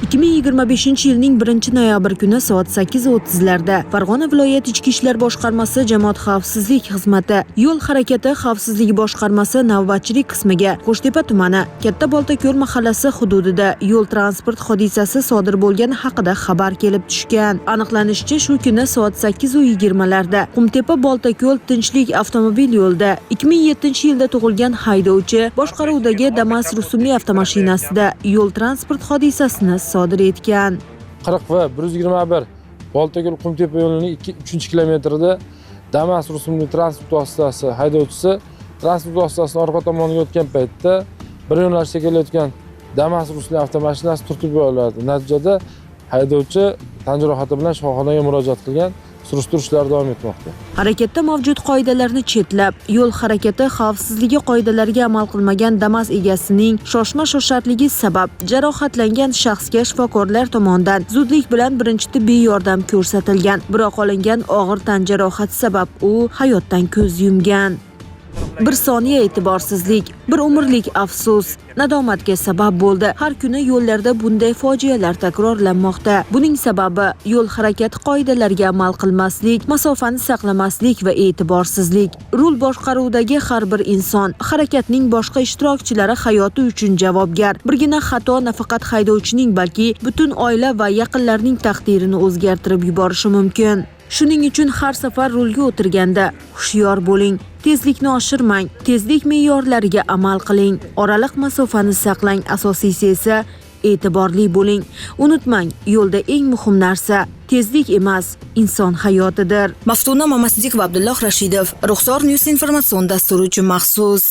2025-yilning 1-noyabr kuni soat 8:30larda Farg'ona viloyat Ichki ishlar boshqarmasi jamoat xavfsizlik xizmati yo'l harakati xavfsizligi boshqarmasi navbatchilik qismiga Qo'shtepa tumani Katta Boltako'l mahallasi hududida yo'l transport hodisasi sodir bo'lgani haqida xabar kelib tushgan. Aniqlanishicha, shu kuni soat 8:20larda Qumtepa Boltako'l Tinchlik avtomobil yo'lida 2007-yilda tug'ilgan haydovchi boshqaruvidagi Damas rusumli avtomashinasida yo'l transport hodisasini sodir etgan. 40 va 121 Boltako'l Qumtepa yo'lining 3-kilometrida Damas rusumli transport vositasi haydovchisi transport vositasini orqa tomoniga o'tgan paytda bir yo'nalishda kelayotgan Damas rusumli avtomashinasi turtib yuboriladi. Natijada haydovchi tan jarohati bilan shifoxonaga murojaat qilgan. Surishtirishlar davom etmoqda. Harakatda mavjud qoidalarni chetlab, yo'l harakati xavfsizligi qoidalariga amal qilmagan Damas egasining shoshma-shosharligi sabab jarohatlangan shaxsga shifokorlar tomonidan zudlik bilan birinchi tibbiy yordam ko'rsatilgan. Biroq olingan og'ir tan jarohati sabab u hayotdan ko'z yumgan. Bir soniya e'tiborsizlik, bir umrlik afsus, nadomatga sabab bo'ldi. Har kuni yo'llarda bunday fojialar takrorlanmoqda. Buning sababi yo'l harakati qoidalariga amal qilmaslik, masofani saqlamaslik va e'tiborsizlik. Rul boshqaruvidagi har bir inson, harakatning boshqa ishtirokchilari hayoti uchun javobgar. Birgina xato nafaqat haydovchining, balki butun oila va yaqinlarning taqdirini o'zgartirib yuborishi mumkin. Shuning uchun har safar rulga o'tirganda hushyor bo'ling. Tezlikni oshirmang, tezlik me'yorlariga amal qiling, oraliq masofani saqlang, asosiysi esa e'tiborli bo'ling. Unutmang, yo'lda eng muhim narsa tezlik emas, inson hayotidir. Maftuna Mamasdik va Abdulloh Rashidov, Ruxsor News informatsion dasturi uchun maxsus.